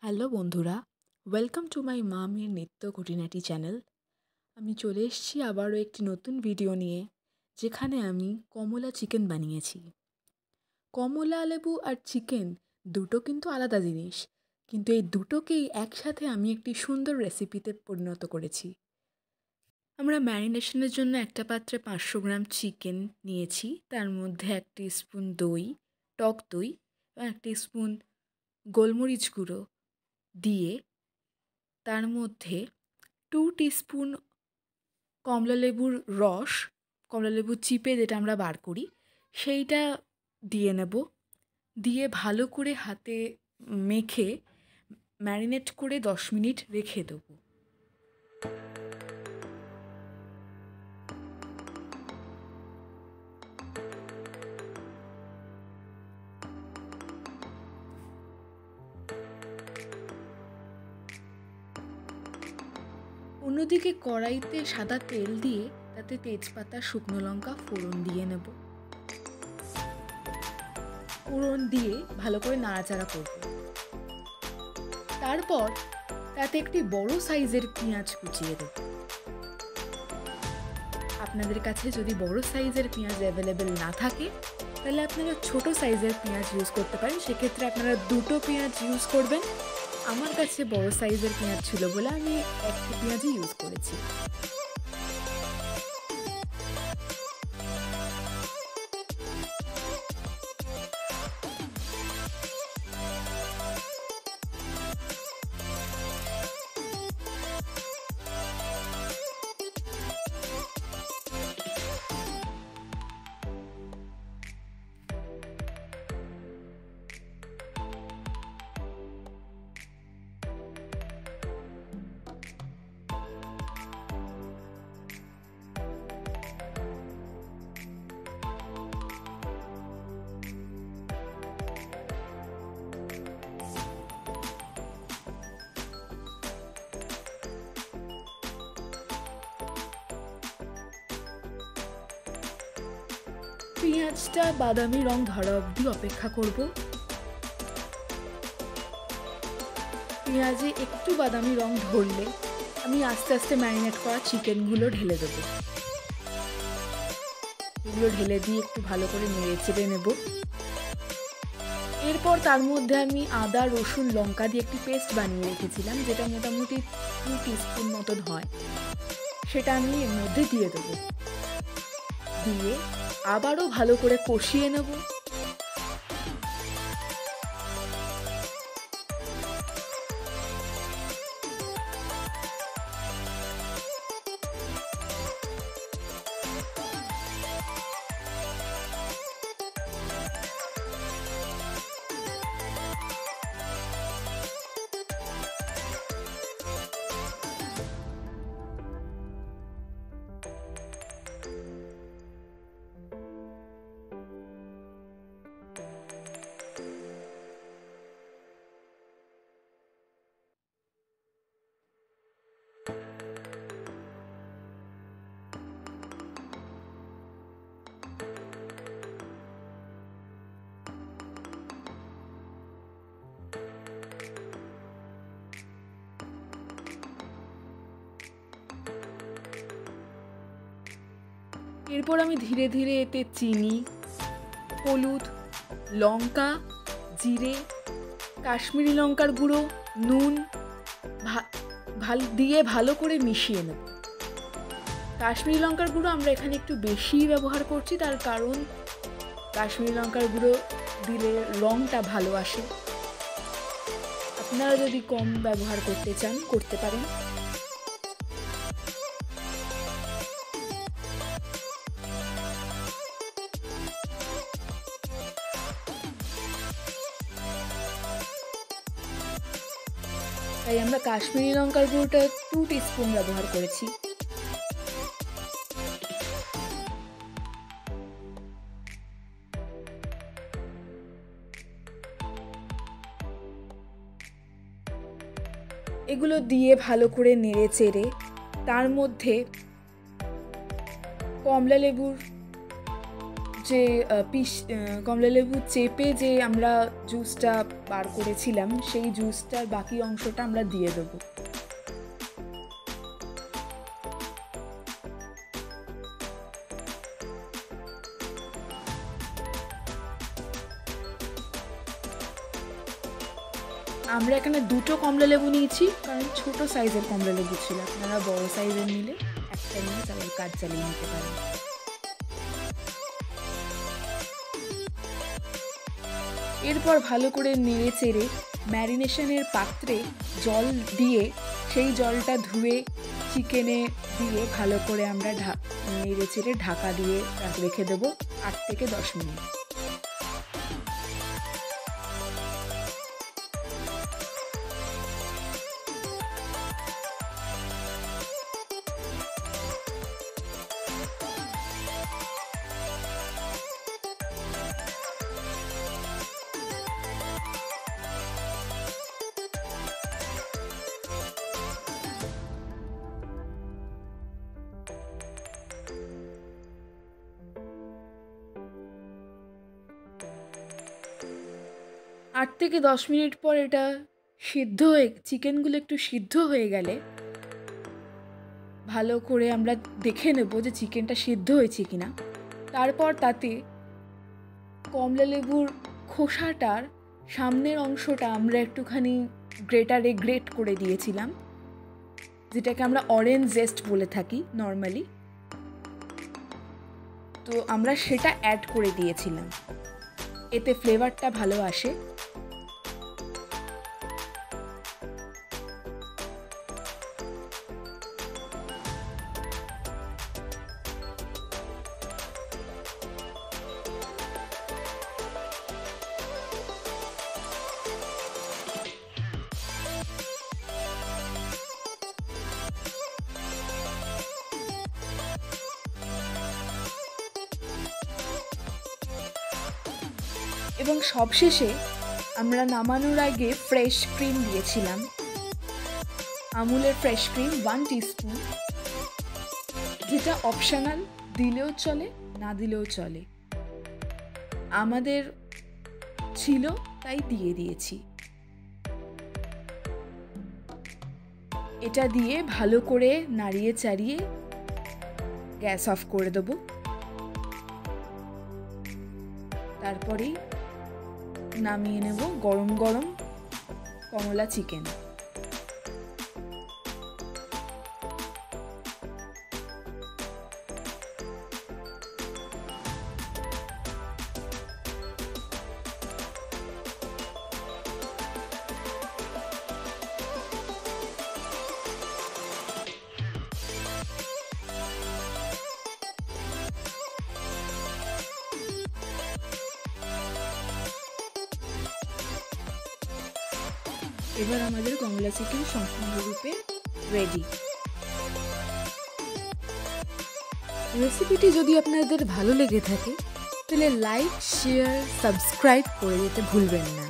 Hello বন্ধুরা, welcome to my মামের নিত্য খুঁটিনাটি চ্যানেল। আমি চলে এসেছি আবারও একটি নতুন ভিডিও নিয়ে, যেখানে আমি কমলা চিকেন বানিয়েছি। কমলা লেবু আর চিকেন দুটো কিন্তু আলাদা জিনিস, কিন্তু এই দুটোকেই একসাথে আমি একটি সুন্দর রেসিপিতে পরিণত করেছি। আমরা ম্যারিনেশনের জন্য একটা পাত্রে 500 গ্রাম চিকেন নিয়েছি। তার মধ্যে 1 স্পুন দই, টক দই এবং 1 স্পুন গোলমরিচ গুঁড়ো দিয়ে তার মধ্যে 2 টিস্পুন কমলালেবুর রস, কমলালেবু চিপে যেটা আমরা বার করি, সেইটা দিয়ে নেব। দিয়ে ভালো করে হাতে মেখে ম্যারিনেট করে 10 মিনিট রেখে দেবো। অন্যদিকে কড়াইতে সাদা তেল দিয়ে তাতে তেজপাতা, শুকনো লঙ্কা ফোড়ন দিয়ে নেব। ফোড়ন দিয়ে ভালো করে নাড়াচাড়া করব। তারপর তাতে একটি বড় সাইজের পেঁয়াজ কুচিয়ে দেব। আপনাদের কাছে যদি বড় সাইজের পেঁয়াজ অ্যাভেলেবেল না থাকে, তাহলে আপনারা ছোট সাইজের পেঁয়াজ ইউজ করতে পারেন। সেক্ষেত্রে আপনারা 2টো পেঁয়াজ ইউজ করবেন। আমার কাছে বড় সাইজের পেঁয়াজ ছিল বলে আমি 1টি পেঁয়াজই ইউজ করেছি। পেঁয়াজটা বাদামি রং ধরা অবধি অপেক্ষা করব। পেঁয়াজে একটু বাদামি রং ধরলে আমি আস্তে আস্তে ম্যারিনেট করা চিকেনগুলো ঢেলে দেবো। এগুলো ঢেলে দিয়ে একটু ভালো করে নেড়ে চেড়ে নেব। এরপর তার মধ্যে আমি আদা, রসুন, লঙ্কা দিয়ে একটি পেস্ট বানিয়ে রেখেছিলাম, যেটা মোটামুটি 2 টিস্পুন মতন হয়। সেটা আমি এর মধ্যে দিয়ে দেবো। দিয়ে আবারও ভালো করে কষিয়ে নেব। এরপর আমি ধীরে ধীরে এতে চিনি, হলুদ, লঙ্কা, জিরে, কাশ্মীরি লঙ্কার গুঁড়ো, নুন দিয়ে ভালো করে মিশিয়ে নেব। কাশ্মীরি লঙ্কার গুঁড়ো আমরা এখানে একটু বেশিই ব্যবহার করছি, তার কারণ কাশ্মীরি লঙ্কার গুঁড়ো দিলে রঙটা ভালো আসে। আপনারা যদি কম ব্যবহার করতে চান, করতে পারেন। তাই আমরা কাশ্মীরি লঙ্কার গুঁড়োটা 2 টিস্পুন ব্যবহার করেছি। এগুলো দিয়ে ভালো করে নেড়ে চেড়ে তার মধ্যে কমলা লেবুর যে কমলালেবু চেপে যে আমরা জুসটা বার করেছিলাম সেই জুসটার বাকি অংশটা আমরা দিয়ে দেবো। আমরা এখানে 2টো কমলালেবু নিয়েছি, কারণ ছোট সাইজের কমলালেবু ছিল। আপনারা বড় সাইজের নিলে একটা নিয়ে তাহলে কাজ চালিয়ে নিতে পারেন। এরপর ভালো করে নেড়ে চেড়ে ম্যারিনেশনের পাত্রে জল দিয়ে সেই জলটা ধুয়ে চিকেনে দিয়ে ভালো করে আমরা নেড়ে চেড়ে ঢাকা দিয়ে রেখে দেবো 8 থেকে 10 মিনিট। আট থেকে 10 মিনিট পর এটা সিদ্ধ হয়ে চিকেনগুলো একটু সিদ্ধ হয়ে গেলে ভালো করে আমরা দেখে নেব যে চিকেনটা সিদ্ধ হয়েছে কিনা। তারপর তাতে কমলালেবুর খোসাটার সামনের অংশটা আমরা একটুখানি গ্রেটারে গ্রেট করে দিয়েছিলাম, যেটাকে আমরা অরেঞ্জ জেস্ট বলে থাকি নর্মালি। তো আমরা সেটা অ্যাড করে দিয়েছিলাম, এতে ফ্লেভারটা ভালো আসে। এবং সবশেষে আমরা নামানোর আগে ফ্রেশ ক্রিম দিয়েছিলাম, আমুলের ফ্রেশ ক্রিম 1 টিস্পুন, যেটা অপশনাল, দিলেও চলে না দিলেও চলে। আমাদের ছিল তাই দিয়ে দিয়েছি। এটা দিয়ে ভালো করে নাড়িয়ে চাড়িয়ে গ্যাস অফ করে দেবো। তারপরেই নামিয়ে নেব গরম গরম কমলা চিকেন। এবার আমাদের কমলা চিকেন সম্পূর্ণরূপে রেডি। রেসিপিটি যদি আপনাদের ভালো লেগে থাকে তাহলে লাইক, শেয়ার, সাবস্ক্রাইব করে দিতে ভুলবেন না।